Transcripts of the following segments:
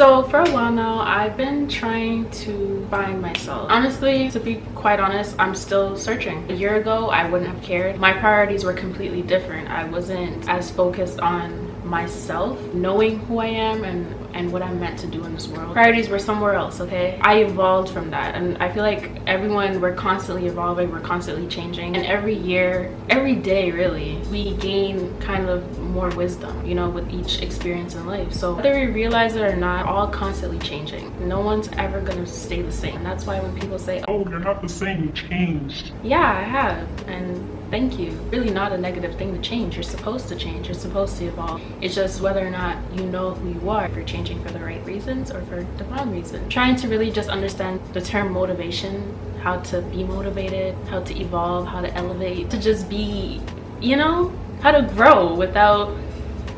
So for a while now, I've been trying to find myself. Honestly, to be quite honest, I'm still searching. A year ago, I wouldn't have cared. My priorities were completely different. I wasn't as focused on myself, knowing who I am and what I'm meant to do in this world. Priorities were somewhere else, okay? I evolved from that, and I feel like everyone, we're constantly evolving, we're constantly changing, and every year, every day really, we gain kind of more wisdom, you know, with each experience in life. So whether we realize it or not, all constantly changing. No one's ever gonna stay the same. That's why when people say, oh, you're not the same, you changed. Yeah, I have, and thank you. Really not a negative thing to change. You're supposed to change, you're supposed to evolve. It's just whether or not you know who you are, if you're changing for the right reasons or for the wrong reasons. Trying to really just understand the term motivation, how to be motivated, how to evolve, how to elevate, to just be, you know, how to grow without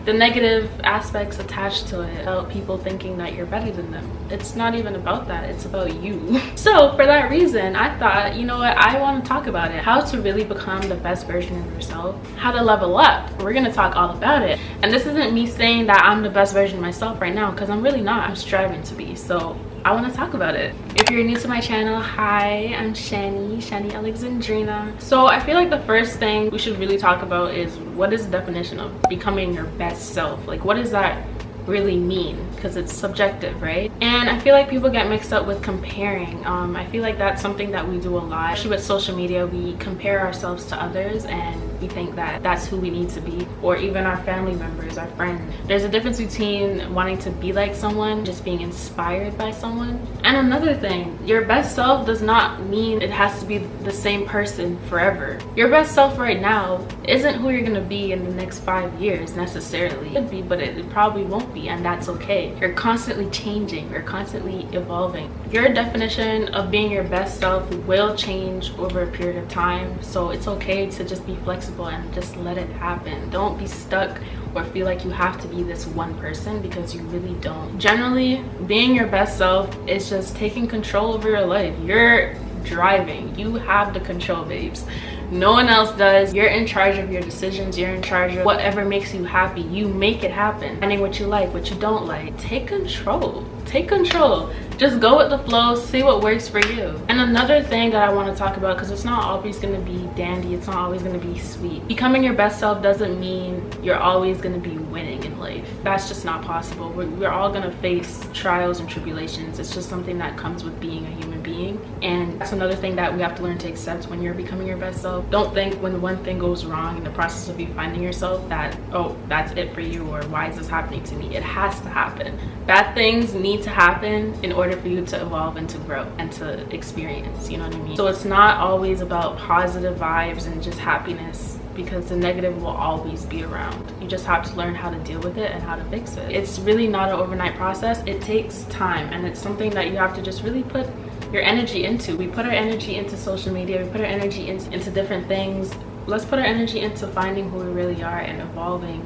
the negative aspects attached to it, about people thinking that you're better than them. It's not even about that, it's about you. So for that reason, I thought, you know what, I want to talk about it. How to really become the best version of yourself, how to level up. We're gonna talk all about it. And this isn't me saying that I'm the best version of myself right now, because I'm really not. I'm striving to be. So I want to talk about it. If you're new to my channel, hi, I'm Channy Alexandrina. So I feel like the first thing we should really talk about is, what is the definition of becoming your best self? Like, what does that really mean? Because it's subjective, right? And I feel like people get mixed up with comparing. I feel like that's something that we do a lot, especially with social media. We compare ourselves to others and we think that that's who we need to be, or even our family members, our friends. There's a difference between wanting to be like someone, just being inspired by someone. And another thing, your best self does not mean it has to be the same person forever. Your best self right now isn't who you're gonna be in the next 5 years necessarily. It could be, but it probably won't be, and that's okay. You're constantly changing, you're constantly evolving. Your definition of being your best self will change over a period of time, so it's okay to just be flexible and just let it happen. Don't be stuck or feel like you have to be this one person, because you really don't. Generally, being your best self is just taking control over your life. You're driving, you have the control, babes. No one else does. You're in charge of your decisions, you're in charge of whatever makes you happy. You make it happen. Finding what you like, what you don't like. Take control. Take control. Just go with the flow, see what works for you. And another thing that I want to talk about, because it's not always going to be dandy, it's not always going to be sweet. Becoming your best self doesn't mean you're always going to be winning in life. That's just not possible. We're all going to face trials and tribulations. It's just something that comes with being a human being. And that's another thing that we have to learn to accept when you're becoming your best self. Don't think when one thing goes wrong in the process of you finding yourself that, oh, that's it for you, or why is this happening to me? It has to happen. Bad things need to happen in order for you to evolve and to grow and to experience, you know what I mean? So it's not always about positive vibes and just happiness, because the negative will always be around. You just have to learn how to deal with it and how to fix it. It's really not an overnight process. It takes time, and it's something that you have to just really put your energy into. We put our energy into social media, we put our energy into different things. Let's put our energy into finding who we really are and evolving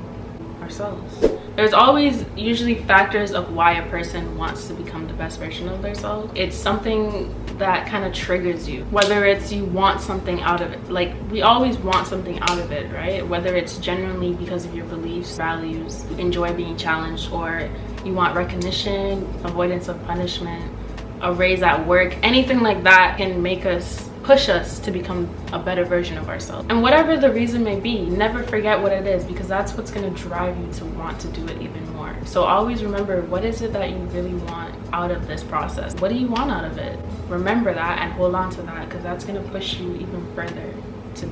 ourselves. There's always usually factors of why a person wants to become the best version of themselves. It's something that kind of triggers you, whether it's you want something out of it. Like, we always want something out of it, right? Whether it's genuinely because of your beliefs, values, you enjoy being challenged, or you want recognition, avoidance of punishment, a raise at work. Anything like that can push us to become a better version of ourselves. And whatever the reason may be, never forget what it is, because that's what's going to drive you to want to do it even more. So always remember, what is it that you really want out of this process? What do you want out of it? Remember that and hold on to that, because that's going to push you even further to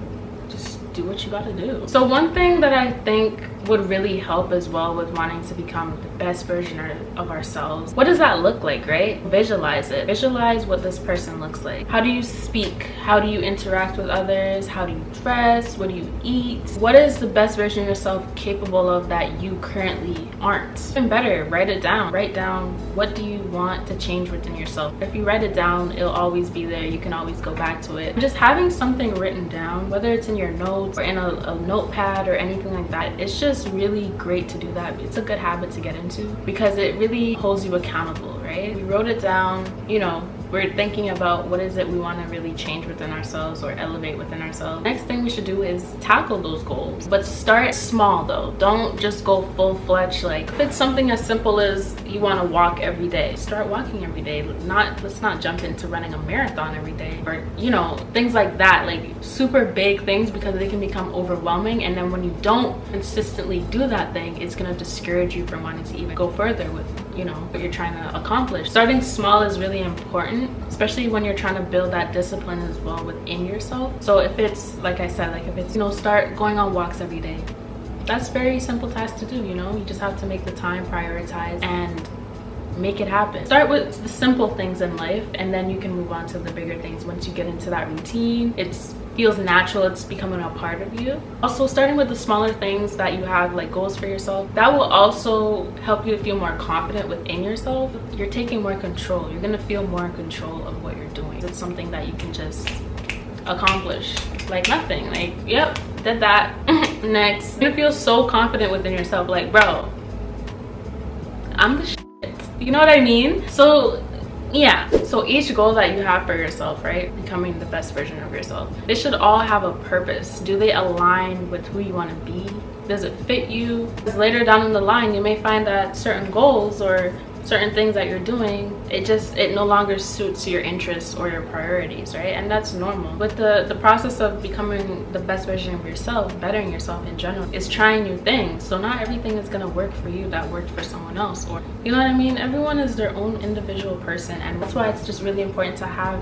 just do what you got to do. So one thing that I think would really help as well with wanting to become the best version of ourselves, what does that look like, right? Visualize it. Visualize what this person looks like. How do you speak? How do you interact with others? How do you dress? What do you eat? What is the best version of yourself capable of that you currently aren't? Even better, write it down. Write down, what do you want to change within yourself? If you write it down, it'll always be there. You can always go back to it. Just having something written down, whether it's in your notes or in a notepad or anything like that, it's just really great to do that. It's a good habit to get into, because it really holds you accountable, right? We wrote it down, you know, we're thinking about what is it we want to really change within ourselves or elevate within ourselves. Next thing we should do is tackle those goals, but start small though. Don't just go full-fledged. Like if it's something as simple as you want to walk every day, start walking every day. Let's not jump into running a marathon every day, or you know, things like that, like super big things, because they can become overwhelming, and then when you don't consistently do that thing, it's going to discourage you from wanting to even go further with, you know, what you're trying to accomplish. Starting small is really important, especially when you're trying to build that discipline as well within yourself. So if it's, like I said, like if it's, you know, start going on walks every day. That's very simple task to do, you know. You just have to make the time, prioritize, and make it happen. Start with the simple things in life, and then you can move on to the bigger things. Once you get into that routine, it feels natural, it's becoming a part of you. Also, starting with the smaller things that you have, like goals for yourself, that will also help you to feel more confident within yourself. You're taking more control. You're gonna feel more in control of what you're doing. It's something that you can just accomplish like nothing. Like, yep, did that. Next, you feel so confident within yourself, like, bro, I'm the shit. You know what I mean? So yeah, so each goal that you have for yourself, right, becoming the best version of yourself, they should all have a purpose. Do they align with who you want to be? Does it fit you? Because later down in the line, you may find that certain goals or certain things that you're doing, it no longer suits your interests or your priorities, right? And that's normal. With the process of becoming the best version of yourself, bettering yourself in general, is trying new things. So not everything is gonna work for you that worked for someone else, or you know what I mean? Everyone is their own individual person, and that's why it's just really important to have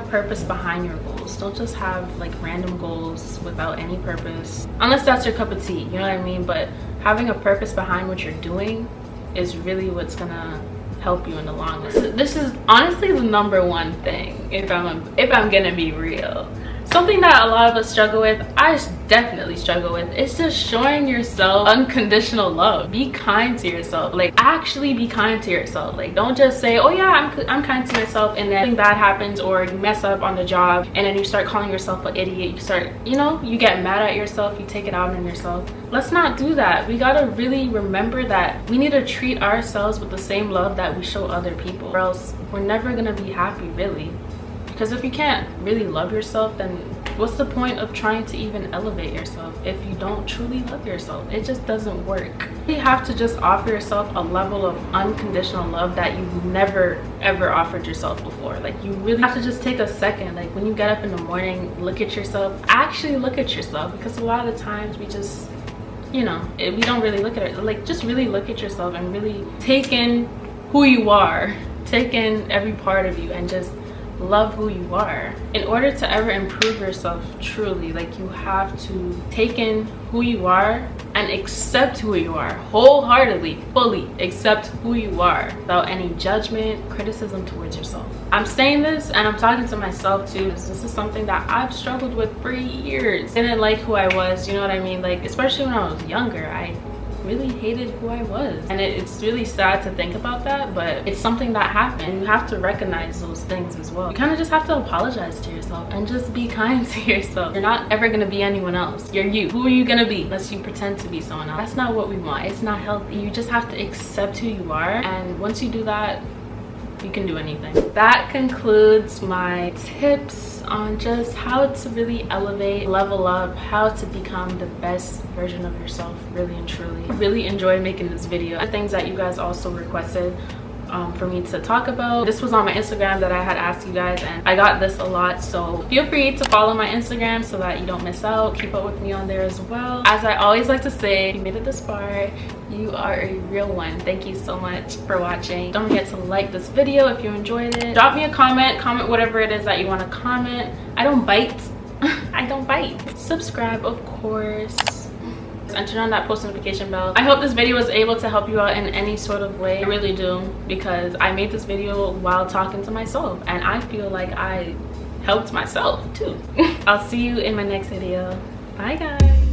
purpose behind your goals. Don't just have like random goals without any purpose, unless that's your cup of tea, you know what I mean? But having a purpose behind what you're doing is really what's gonna help you in the long run. This is honestly the #1 thing, if I'm gonna be real. Something that a lot of us struggle with, I definitely struggle with, is just showing yourself unconditional love. Be kind to yourself. Like, actually be kind to yourself. Like, don't just say, oh yeah, I'm kind to myself, and then something bad happens, or you mess up on the job, and then you start calling yourself an idiot. You start, you know, you get mad at yourself, you take it out on yourself. Let's not do that. We gotta really remember that we need to treat ourselves with the same love that we show other people, or else we're never gonna be happy, really. Because if you can't really love yourself, then what's the point of trying to even elevate yourself if you don't truly love yourself? It just doesn't work. You have to just offer yourself a level of unconditional love that you've never ever offered yourself before. Like, you really have to just take a second, like when you get up in the morning, look at yourself, actually look at yourself, because a lot of the times we just, you know, we don't really look at it. Like, just really look at yourself and really take in who you are, take in every part of you, and just love who you are. In order to ever improve yourself truly, like, you have to take in who you are and accept who you are wholeheartedly, fully accept who you are without any judgment, criticism towards yourself. I'm saying this and I'm talking to myself too. This is something that I've struggled with for years. Didn't like who I was, you know what I mean? Like, especially when I was younger, I really hated who I was, and it's really sad to think about that, but it's something that happened. You have to recognize those things as well. You kind of just have to apologize to yourself and just be kind to yourself. You're not ever gonna be anyone else. You're you. Who are you gonna be unless you pretend to be someone else? That's not what we want. It's not healthy. You just have to accept who you are, and once you do that, you can do anything. That concludes my tips on just how to really elevate, level up, how to become the best version of yourself, really and truly. I really enjoyed making this video. The things that you guys also requested for me to talk about. This was on my Instagram that I had asked you guys, and I got this a lot, so feel free to follow my Instagram so that you don't miss out. Keep up with me on there as well. As I always like to say, if you made it this far, you are a real one. Thank you so much for watching. Don't forget to like this video if you enjoyed it. Drop me a comment whatever it is that you want to comment. I don't bite. I don't bite. Subscribe, of course, and turn on that post notification bell. I hope this video was able to help you out in any sort of way. I really do, because I made this video while talking to myself, and I feel like I helped myself too. I'll see you in my next video. Bye guys.